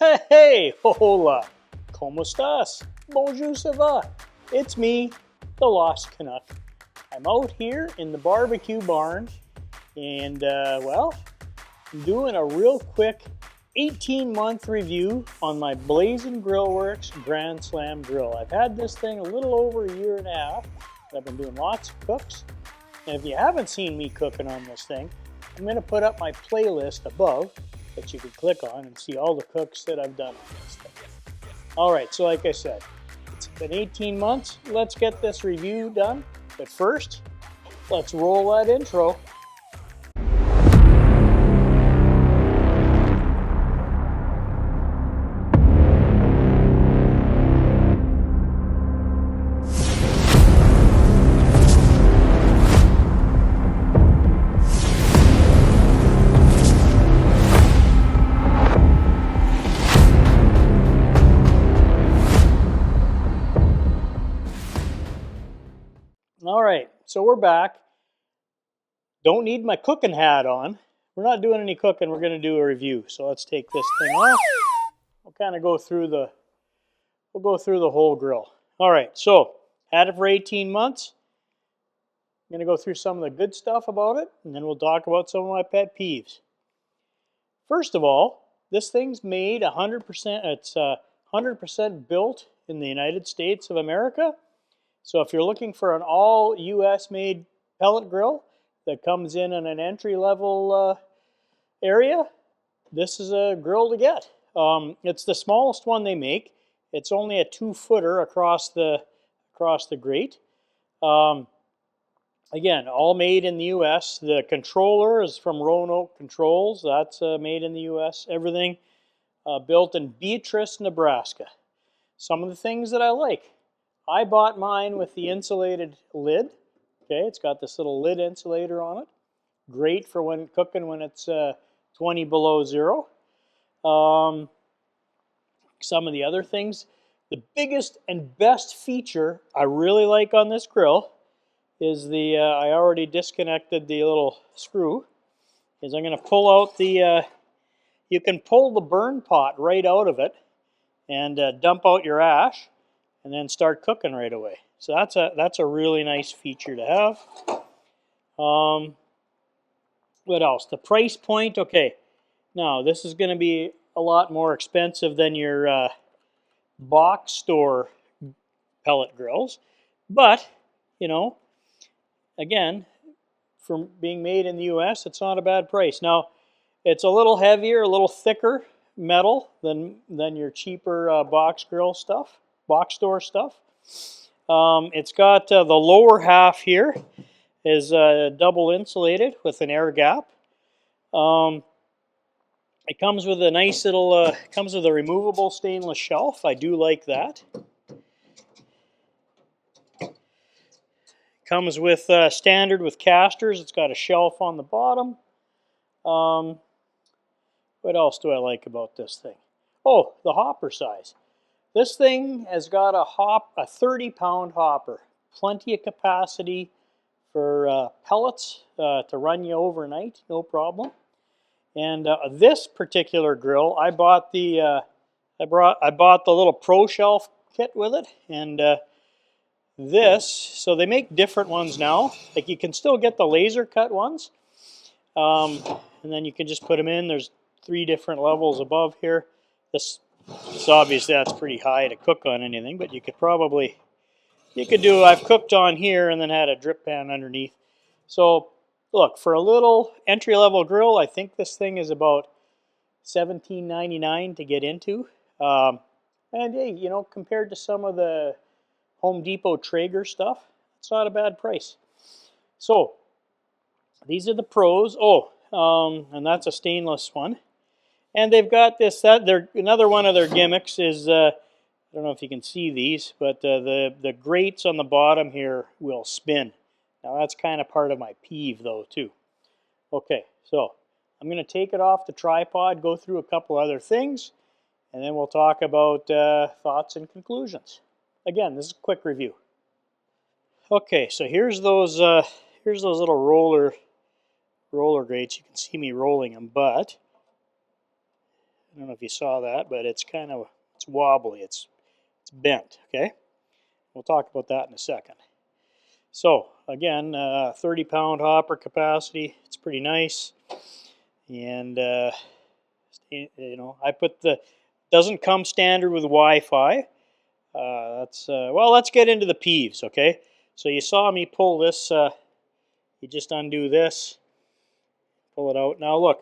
Hey, hola, ¿cómo estás? Bonjour, ça va? It's me, the Lost Canuck. I'm out here in the barbecue barn, and well, I'm doing a real quick 18-month review on my Blaz'n Grand Slam grill. I've had this thing a little over a year and a half. I've been doing lots of cooks, and if you haven't seen me cooking on this thing, I'm going to put up my playlist above that you can click on and see all the cooks that I've done on this thing. Alright, so like I said, it's been 18 months. Let's get this review done. But first, let's roll that intro. Alright, so we're back. Don't need my cooking hat on. We're not doing any cooking, we're going to do a review. So let's take this thing off. We'll kind of go through the whole grill. Alright, so had it for 18 months. I'm going to go through some of the good stuff about it, and then we'll talk about some of my pet peeves. First of all, this thing's made 100%, it's 100% built in the United States of America. So if you're looking for an all US made pellet grill that comes in an entry level area, this is a grill to get. It's the smallest one they make. It's only a 2-footer across the grate. Again, all made in the US. The controller is from Roanoke Controls. That's made in the US. Everything built in Beatrice, Nebraska. Some of the things that I like. I bought mine with the insulated lid. Okay, it's got this little lid insulator on it. Great for when cooking when it's 20 below zero. Some of the other things. The biggest and best feature I really like on this grill is the, I already disconnected the little screw, is I'm going to pull out the, you can pull the burn pot right out of it and dump out your ash and then start cooking right away. So that's a really nice feature to have. What else? The price point, okay. Now, this is going to be a lot more expensive than your box store pellet grills. But, you know, again, from being made in the US, it's not a bad price. Now, it's a little heavier, a little thicker metal than your cheaper box grill stuff, box store stuff. It's got the lower half here is double insulated with an air gap. It comes with a nice little, comes with a removable stainless shelf. I do like that. Comes with standard with casters. It's got a shelf on the bottom. What else do I like about this thing? Oh, the hopper size. This thing has got a 30-pound hopper. Plenty of capacity for pellets to run you overnight, no problem. And this particular grill, I bought the I bought the little Pro Shelf kit with it, and this, so they make different ones now. Like you can still get the laser cut ones, and then you can just put them in. There's 3 different levels above here. This obviously that's pretty high to cook on anything, but you could do, I've cooked on here and then had a drip pan underneath. So look, for a little entry-level grill, I think this thing is about $17.99 to get into. And hey, you know, compared to some of the Home Depot Traeger stuff, it's not a bad price. So these are the pros. Oh, and that's a stainless one. And they've got this, another one of their gimmicks is, I don't know if you can see these, but the grates on the bottom here will spin. Now that's kind of part of my peeve though too. Okay, so I'm going to take it off the tripod, go through a couple other things, and then we'll talk about thoughts and conclusions. Again, this is a quick review. Okay, so here's those little roller grates. You can see me rolling them, but don't know if you saw that, but it's it's wobbly. It's bent. Okay, we'll talk about that in a second. So again, 30-pound hopper capacity. It's pretty nice, and I put doesn't come standard with Wi-Fi. Well, let's get into the peeves. Okay, so you saw me pull this. You just undo this, pull it out. Now look,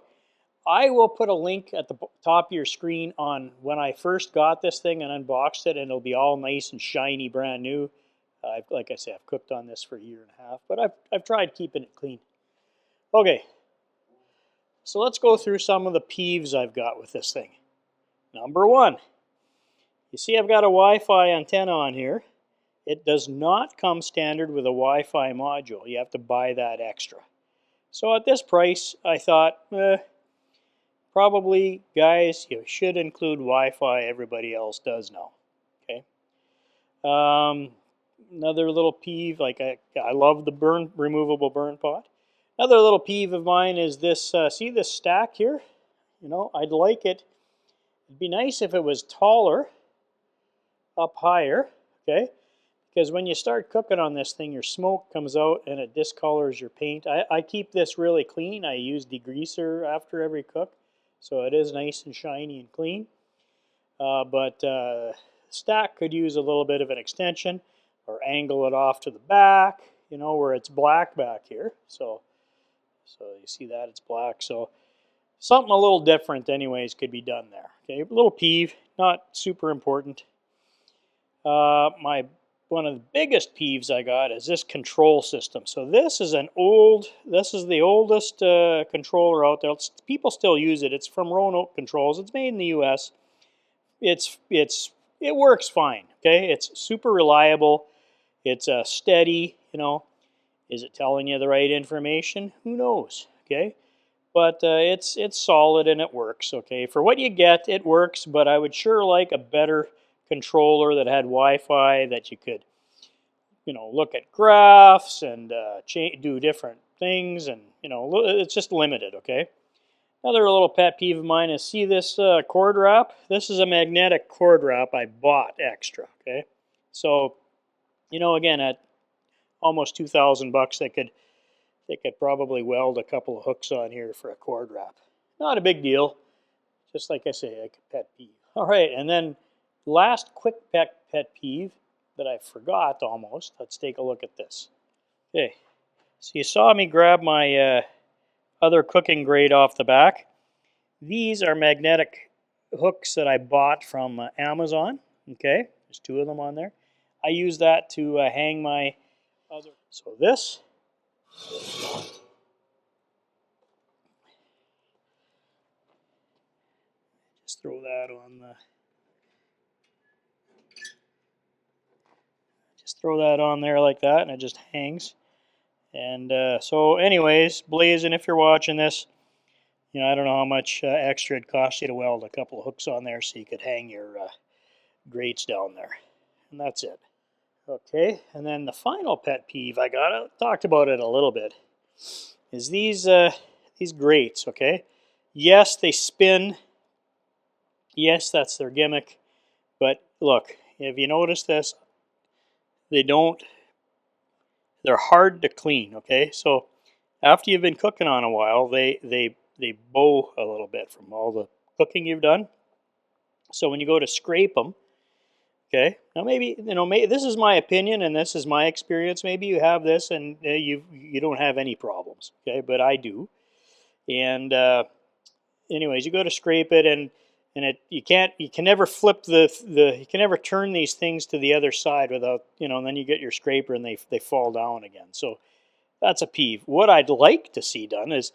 I will put a link at the top of your screen on when I first got this thing and unboxed it, and it'll be all nice and shiny, brand new. Like I said, I've cooked on this for a year and a half, but I've tried keeping it clean. Okay, so let's go through some of the peeves I've got with this thing. Number one, you see I've got a Wi-Fi antenna on here. It does not come standard with a Wi-Fi module. You have to buy that extra. So at this price, I thought, probably, guys, you should include Wi-Fi. Everybody else does now. Okay. Another little peeve, like I love the removable burn pot. Another little peeve of mine is this. See this stack here? I'd like it. It'd be nice if it was taller, up higher. Okay. Because when you start cooking on this thing, your smoke comes out and it discolors your paint. I keep this really clean. I use degreaser after every cook, so it is nice and shiny and clean. But stack could use a little bit of an extension, or angle it off to the back, where it's black back here. So you see that it's black. So something a little different anyways could be done there. Okay, a little peeve, not super important. One of the biggest peeves I got is this control system. So this is the oldest controller out there. People still use it. It's from Roanoke Controls. It's made in the U.S. It works fine. Okay, it's super reliable. It's steady. Is it telling you the right information? Who knows? Okay, but it's solid and it works. Okay, for what you get, it works. But I would sure like a better controller that had Wi-Fi, that you could, look at graphs and do different things, and it's just limited. Okay. Another little pet peeve of mine is, see this cord wrap? This is a magnetic cord wrap I bought extra. Okay. So, again, at almost $2,000, they could probably weld a couple of hooks on here for a cord wrap. Not a big deal. Just like I say, a pet peeve. All right, and then last quick pet peeve that I forgot almost. Let's take a look at this. Okay, so you saw me grab my other cooking grate off the back. These are magnetic hooks that I bought from Amazon. Okay, there's 2 of them on there. I use that to hang my other. So this. Just throw that on the. Just throw that on there like that, and it just hangs. And so anyways, Blaz'n, if you're watching this, I don't know how much extra it cost you to weld a couple of hooks on there so you could hang your grates down there. And that's it. Okay, and then the final pet peeve I talked about it a little bit, is these grates, okay? Yes, they spin. Yes, that's their gimmick. But look, if you notice this, they're hard to clean, okay? So after you've been cooking on a while, they bow a little bit from all the cooking you've done. So when you go to scrape them, okay, now maybe, this is my opinion and this is my experience. Maybe you have this and you don't have any problems, okay? But I do. And anyways, you go to scrape it, and you can never flip you can never turn these things to the other side without, and then you get your scraper and they fall down again. So that's a peeve. What I'd like to see done is,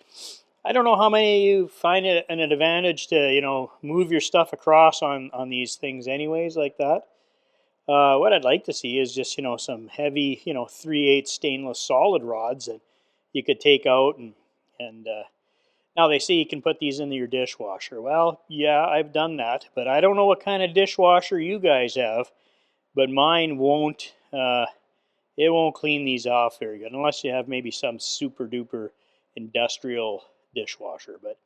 I don't know how many of you find it an advantage to, move your stuff across on these things anyways like that. What I'd like to see is just, some heavy, 3/8 stainless solid rods that you could take out and now they say you can put these into your dishwasher. Well, yeah, I've done that, but I don't know what kind of dishwasher you guys have, but mine won't. It won't clean these off very good unless you have maybe some super duper industrial dishwasher. But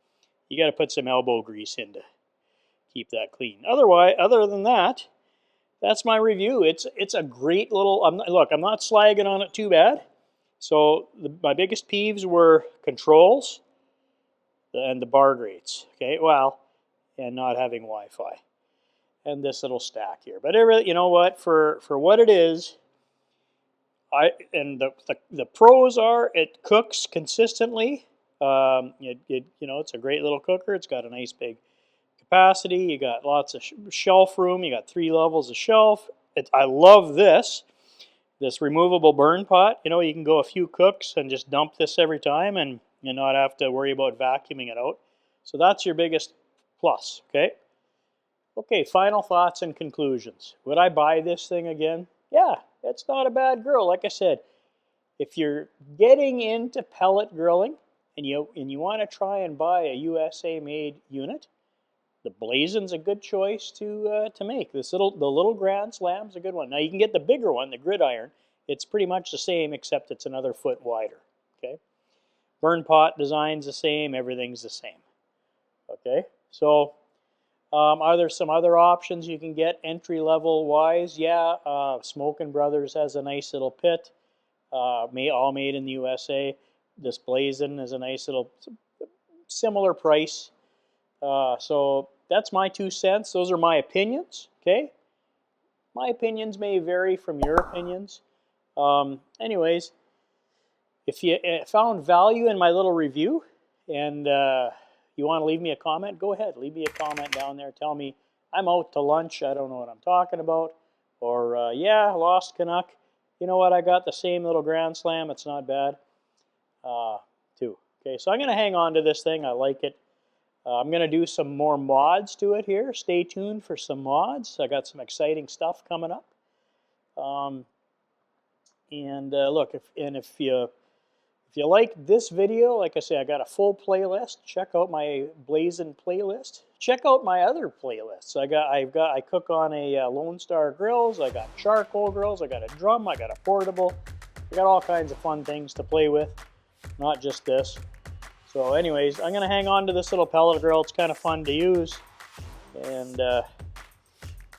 you got to put some elbow grease in keep that clean. Other than that, that's my review. It's a great little. Look, I'm not slagging on it too bad. So my biggest peeves were controls and the bar grates. Okay, well, and not having Wi-Fi, and this little stack here. But it really, you know what? For what it is, the pros are it cooks consistently. It's a great little cooker. It's got a nice big capacity. You got lots of shelf room. You got 3 levels of shelf. I love this removable burn pot. You know, you can go a few cooks and just dump this every time and not have to worry about vacuuming it out. So that's your biggest plus, okay? Okay, final thoughts and conclusions. Would I buy this thing again? Yeah, it's not a bad grill. Like I said, if you're getting into pellet grilling and you want to try and buy a USA-made unit, the Blaz'n's a good choice to make. The little Grand Slam's a good one. Now you can get the bigger one, the gridiron. It's pretty much the same except it's another foot wider. Okay, burn pot design's the same. Everything's the same. Okay, so are there some other options you can get entry level wise? Yeah, Smokin' Brothers has a nice little pit, all made in the USA. This Blaz'n is a nice little similar price. So that's my 2 cents. Those are my opinions, okay? My opinions may vary from your opinions. Anyways, if you found value in my little review and you want to leave me a comment, go ahead. Leave me a comment down there. Tell me, I'm out to lunch. I don't know what I'm talking about. Or, yeah, lost Canuck. You know what? I got the same little Grand Slam. It's not bad, too. Okay, so I'm going to hang on to this thing. I like it. I'm going to do some more mods to it here. Stay tuned for some mods. I got some exciting stuff coming up. Look, if you like this video, like I say, I got a full playlist. Check out my Blaz'n playlist. Check out my other playlists. I cook on a Lone Star grills. I got charcoal grills. I got a drum. I got a portable. I got all kinds of fun things to play with, not just this. So anyways, I'm going to hang on to this little pellet grill. It's kind of fun to use. And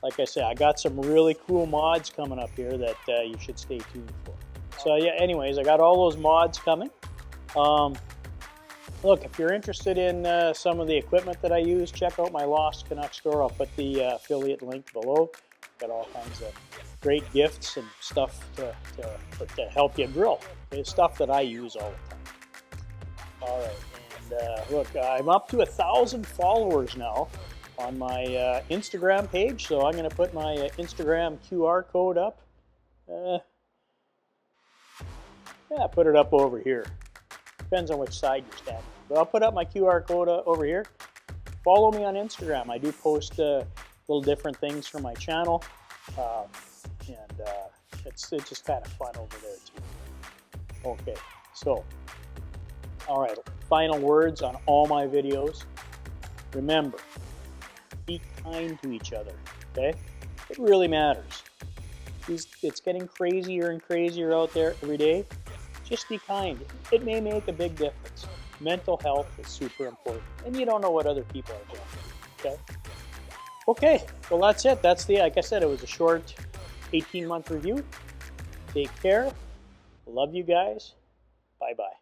like I said, I got some really cool mods coming up here that you should stay tuned for. So yeah, anyways, I got all those mods coming. Look, if you're interested in some of the equipment that I use, check out my Lost Canuck store. I'll put the affiliate link below. Got all kinds of great gifts and stuff to help you grill. It's stuff that I use all the time. All right, and look, I'm up to 1,000 followers now on my Instagram page, so I'm going to put my Instagram QR code up. Yeah, put it up over here. Depends on which side you're standing. But I'll put up my QR code over here. Follow me on Instagram. I do post little different things from my channel, and it's just kind of fun over there too. Okay, so. All right, final words on all my videos. Remember, be kind to each other, okay? It really matters. It's getting crazier and crazier out there every day. Just be kind. It may make a big difference. Mental health is super important, and you don't know what other people are doing, okay? Okay, well that's it. Like I said, it was a short 18-month review. Take care. Love you guys. Bye-bye.